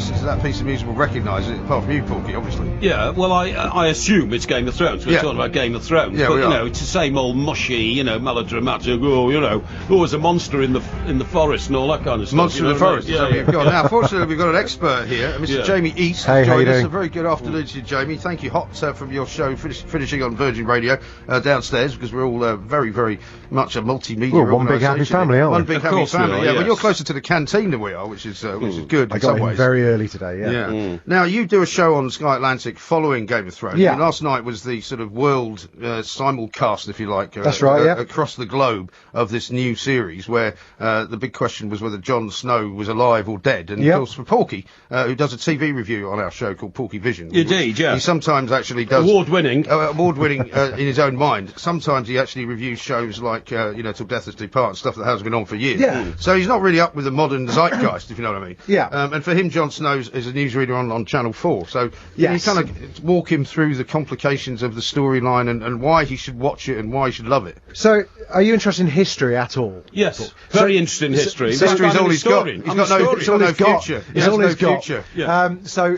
listens to that piece of music will recognise it, apart from you, Porky, obviously. Yeah, well, I assume it's Game of Thrones. We're talking about Game of Thrones. Yeah, but, we you are. know, it's the same old mushy, melodramatic, there's a monster in the forest and all that kind of stuff. Monster in the forest. Yeah, We've got. Now, fortunately, we've got an expert here, Mr. Jamie East. Hey, how you joined us. doing? A very good afternoon to you, Jamie. Thank you, hot from your show, finishing on Virgin Radio downstairs, because we're all very, very much a multimedia We're one big happy family, aren't we? One big happy family, we are, yeah. yes. But you're closer to the canteen than we are, which is good I in got some in ways. very early today, Yeah. Now, you do a show on Sky Atlantic following Game of Thrones. Yeah. And last night was the sort of world simulcast, if you like, That's right, yeah. across the globe of this new series, where the big question was whether Jon Snow was alive or dead. And of course, for Porky, who does a TV review on our show called Porky Vision. Indeed, yeah. He sometimes actually does... Award-winning. Award-winning in his own mind. Sometimes he actually reviews shows like, Till Death Us Do Part, stuff that has been on for years. Yeah. So he's not really up with the modern zeitgeist, if you know what I mean. Yeah. And for him, Jon Snow is a newsreader on Channel 4. So Yes. you kind of walk him through the complications of the storyline and why he should watch it and why he should love it. So, are you interested in history at all? Yes, very interested in history. History's all he's got. He's got no future. It's all he's got. Future. Yeah. So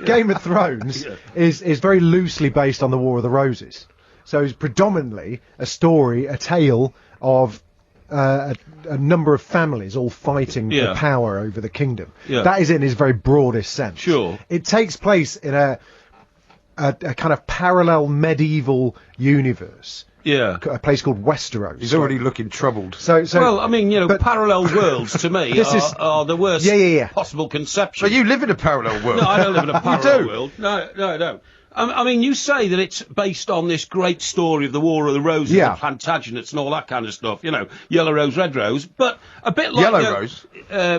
Game of Thrones is very loosely based on the War of the Roses. So it's predominantly a story, a tale of a number of families all fighting for power over the kingdom. Yeah. That is in his very broadest sense. Sure. It takes place in a kind of parallel medieval universe. Yeah. A place called Westeros. He's already looking troubled. So Well, I mean, parallel worlds to me are the worst possible conception. But you live in a parallel world. No, I don't live in a parallel do? world. No, I don't. I mean, you say that it's based on this great story of the War of the Roses, Yeah. the Plantagenets and all that kind of stuff, yellow rose, red rose, but a bit like... Yellow rose?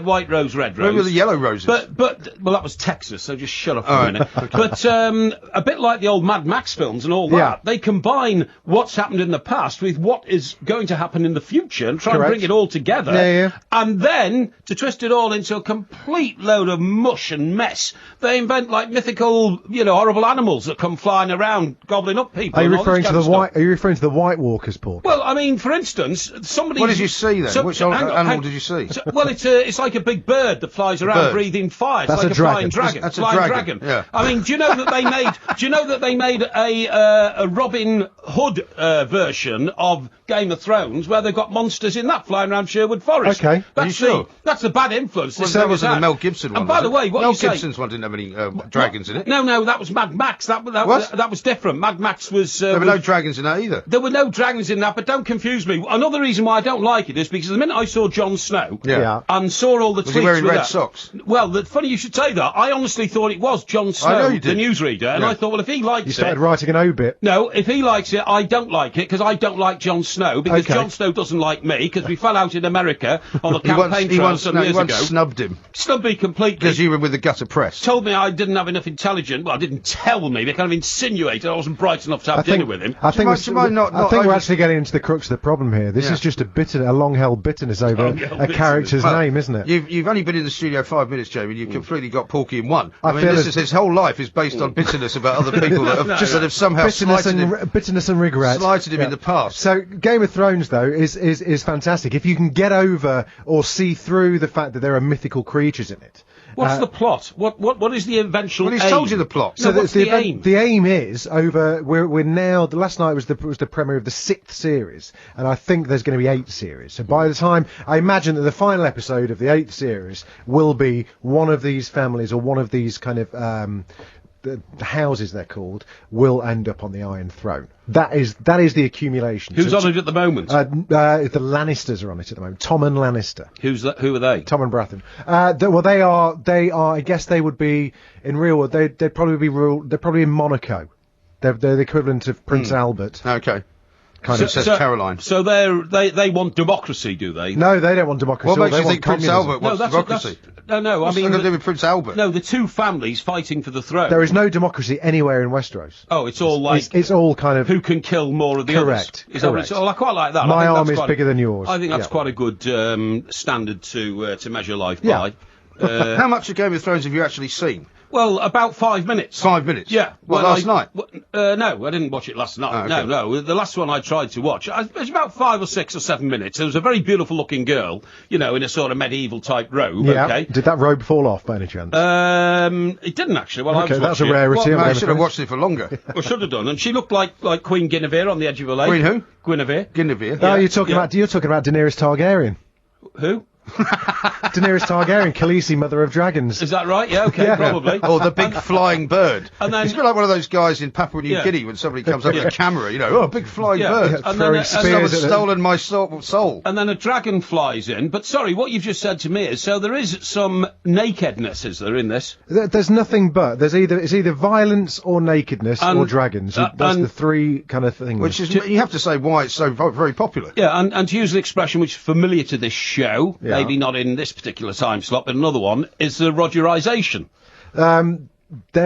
White rose, red rose. Where were the yellow roses? But that was Texas, so just shut up for a minute. Okay. But a bit like the old Mad Max films and all that, Yeah. they combine what's happened in the past with what is going to happen in the future and try Correct. and bring it all together. Yeah. And then, to twist it all into a complete load of mush and mess, they invent like mythical, horrible animals that come flying around, gobbling up people. Are you and all this referring to kind the of stuff. White? Are you referring to the White Walkers, Paul? Well, I mean, for instance, somebody... What did you see then? Which animal did you see? It's like a big bird that flies around bird. breathing fire. It's That's like a a flying dragon. dragon. That's a flying dragon, yeah. I mean, do you know that they made a Robin Hood version of Game of Thrones where they've got monsters in that flying around Sherwood Forest? Okay. Are you sure? That's the bad influence. Well, this that thing wasn't has the Mel had. Gibson one. And by the way, what Mel you say? Gibson's one didn't have any dragons in it. No, that was Mad Max. That was different. Mad Max was... There were no dragons in that either. There were no dragons in that, but don't confuse me. Another reason why I don't like it is because the minute I saw Jon Snow Yeah. and saw all the Was tweets he wearing with red that, socks? Well, funny you should say that. I honestly thought it was Jon Snow, know you the did. newsreader, and Yeah. I thought, well, if he likes You started it... writing an obit. No, if he likes it, I don't like it, because I don't like Jon Snow, because Okay. Jon Snow doesn't like me, because we fell out in America on the campaign trail some years he once ago. snubbed him Snubbed me completely. because you were with the gutter press. Told me I didn't have enough intelligence. Well, didn't tell me, but kind of insinuated I wasn't bright enough to have dinner with him. I think Do you mind not we're over- actually getting into the crux of the problem here. This Yeah. is just a long-held bitterness over Long-held a bitterness. character's Well, name, isn't it? You've only been in the studio 5 minutes, Jamie. You've completely got Porky in one. I I mean, feel this as- is his whole life is based on bitterness about other people that have somehow bitterness and regret. slighted him Yeah. in the past. So Game of Thrones, though, is fantastic. If you can get over or see through the fact that there are mythical creatures in it. What's the plot? What is the eventual Well, he's aim? told you the plot. So what's the aim? The aim is over. We're now. The last night was the premiere of the 6th series, and I think there's going to be 8 series. So by the time I imagine that the final episode of the 8th series will be one of these families or one of these kind of the houses they're called will end up on the Iron Throne. That is the accumulation. Who's on it at the moment? The Lannisters are on it at the moment. Tom and Lannister. Who are they? Tom and Baratheon. They are. I guess they would be in real world. They'd probably be ruled. They're probably in Monaco. They're the equivalent of Prince Albert. Okay. Kind of. Says Caroline. So they want democracy, do they? No, they don't want democracy. What makes they you want think Prince communism. Albert wants democracy? No. What's I mean, that got to do with Prince Albert? no, the two families fighting for the throne. There is no democracy anywhere in Westeros. Oh, it's all like It's all kind of. who can kill more of the Correct, others. Is that what correct. it's, I quite like that. My I think arm that's is quite bigger than yours. I think that's Yeah. quite a good standard to measure life Yeah. by. How much of Game of Thrones have you actually seen? Well, about 5 minutes. 5 minutes. Yeah. Well, last night. No, I didn't watch it last night. Oh, okay. No. The last one I tried to watch, it was about 5 or 6 or 7 minutes. There was a very beautiful-looking girl, in a sort of medieval-type robe. Yeah. Okay. Did that robe fall off by any chance? It didn't actually. Well, okay, I was that's a watching it. rarity. I should have watched it for longer. Well, should have done. And she looked like Queen Guinevere on the edge of a lake. Queen who? Guinevere. Oh, you're talking about Daenerys Targaryen. Who? Daenerys Targaryen, Khaleesi, Mother of Dragons. Is that right? Yeah, okay, Yeah. probably. Or the big flying bird. And then- It's a bit like one of those guys in Papua New Yeah. Guinea when somebody comes up with a camera, a big flying Yeah. bird. And then, Throwing and spears Someone's at them. stolen my soul. And then a dragon flies in. But sorry, what you've just said to me is, so there is some nakedness, is there, in this? There's nothing but. It's either violence or nakedness or dragons. That's and- the three kind of things. Which is, you have to say why it's so very popular. Yeah, and to use an expression which is familiar to this show, Yeah. maybe not in this particular time slot, but another one, is the Rogerisation.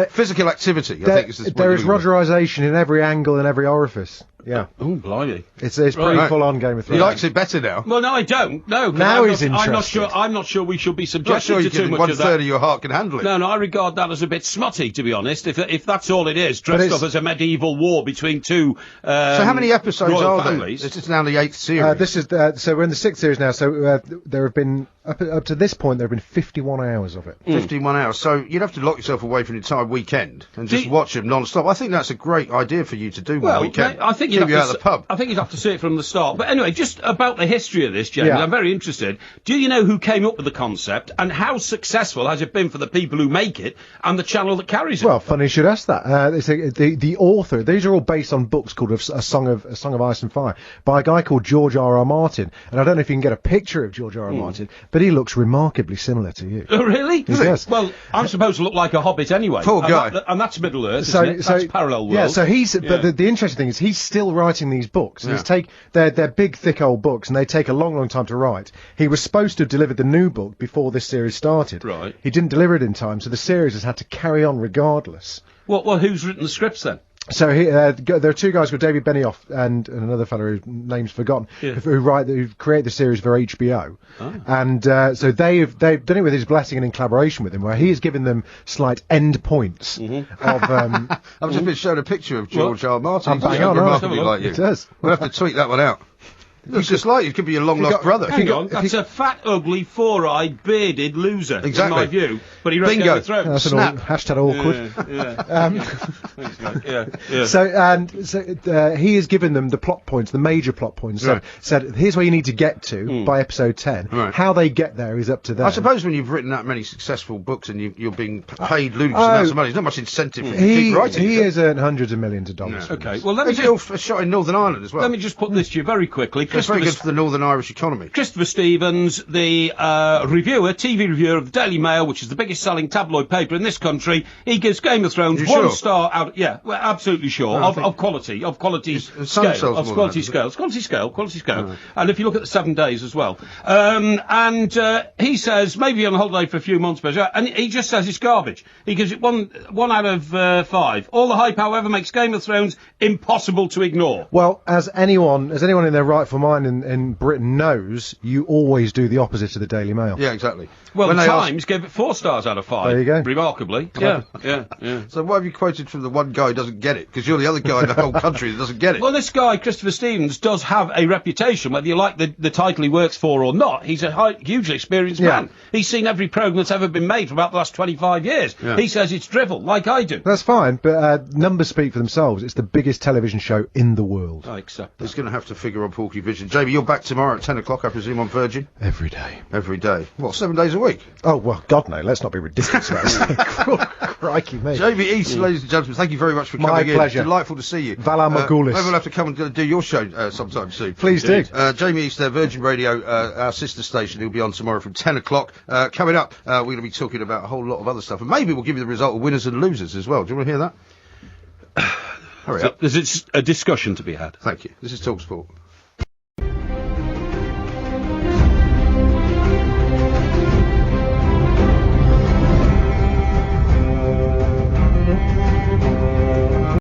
Physical activity, I think, is there is Rogerisation in every angle and every orifice. Yeah, Oh, blimey. it's pretty Right. full on Game of Thrones. He likes it better now. Well, no, I don't. No, 'cause Now I'm he's not, interested. I'm not sure we should be I'm not subjected sure to you too can, much one of third that. of your heart can handle it. No, I regard that as a bit smutty, to be honest. If that's all it is, dressed it's- up as a medieval war between two. So how many episodes royal are there? families. This is now the 8th series. This is so we're in the 6th series now. So there have been up to this point there have been 51 hours of it. 51 hours. So you'd have to lock yourself away for an entire weekend and just Do- watch them non-stop. I think that's a great idea for you to do one Well, weekend. I think Keep you'd you have out to of the pub. I think you'd have to see it from the start. But anyway, just about the history of this, James, Yeah. I'm very interested. Do you know who came up with the concept, and how successful has it been for the people who make it and the channel that carries it? Well, funny you should ask that. The author. These are all based on books called A Song of Ice and Fire by a guy called George R.R. Martin. And I don't know if you can get a picture of George R.R. Martin, but he looks remarkably similar to you. Oh, really? He does. Well, I'm supposed to look like a hobbit anyway. Poor and guy. and that's Middle Earth, isn't it? That's parallel world. Yeah, so but the interesting thing is he's still writing these books. Yeah. They're big, thick old books, and they take a long, long time to write. He was supposed to have delivered the new book before this series started. Right. He didn't deliver it in time, so the series has had to carry on regardless. Well, who's written the scripts then? So there are two guys called David Benioff and another fellow whose name's forgotten, who create the series for HBO, and so they've done it with his blessing and in collaboration with him, where he has given them slight end points of. I've just been shown a picture of George R. Martin. I'm He does bang on, look right? remarkably like you. It does. We'll have to tweet that one out. Looks just like you. Could be your long-lost brother. Hang on, that's a fat, ugly, four-eyed, bearded loser, Exactly. in my view. But he wrote Bingo. Game of Thrones. That's Snap. hashtag awkward. Thanks, mate. Yeah. So he has given them the plot points, the major plot points. Right. Said here's where you need to get to by episode 10. Right. How they get there is up to them. I suppose when you've written that many successful books and you're being paid ludicrous amounts of money, there's not much incentive for you to keep writing. he has earned hundreds of millions of dollars. from Okay, this. well, let me It's just... all shot in Northern Ireland as well. Let me just put this to you very quickly. It's very good for the Northern Irish economy. Christopher Stevens, the TV reviewer of the Daily Mail, which is the biggest selling tabloid paper in this country, he gives Game of Thrones You 1 sure? star out. Yeah, we're absolutely sure I of think- quality Sun scale, sells of more quality than that, scale, quality scale. And if you look at the 7 days as well, he says maybe on holiday for a few months, but and he just says it's garbage. He gives it one out of 5. All the hype, however, makes Game of Thrones impossible to ignore. Well, as anyone in their rightful mind in Britain knows, you always do the opposite of the Daily Mail. Yeah, exactly. Well, When the they ask- Times gave it 4 stars out of 5. There you go. Remarkably. Yeah. So why have you quoted from the one guy who doesn't get it? Because you're the other guy in the whole country that doesn't get it. Well, this guy, Christopher Stevens, does have a reputation, whether you like the title he works for or not. He's a hugely experienced man. He's seen every programme that's ever been made for about the last 25 years. Yeah. He says it's drivel, like I do. That's fine, but numbers speak for themselves. It's the biggest television show in the world. I accept that. It's going to have to figure on Porky Vision. Jamie, you're back tomorrow at 10 o'clock, I presume, on Virgin? Every day. Every day. What, 7 days a week? Oh, well, God, no. Let's not be ridiculous about this. Crikey me. Jamie East, ladies and gentlemen, thank you very much for My coming pleasure. in. Delightful to see you. Vala Margulis. Maybe we'll have to come and do your show sometime soon. Please do. Jamie East, Virgin Radio, our sister station, he'll be on tomorrow from 10 o'clock. Coming up, we're going to be talking about a whole lot of other stuff. And maybe we'll give you the result of winners and losers as well. Do you want to hear that? Hurry up. There's a discussion to be had. Thank you. This is talkSPORT.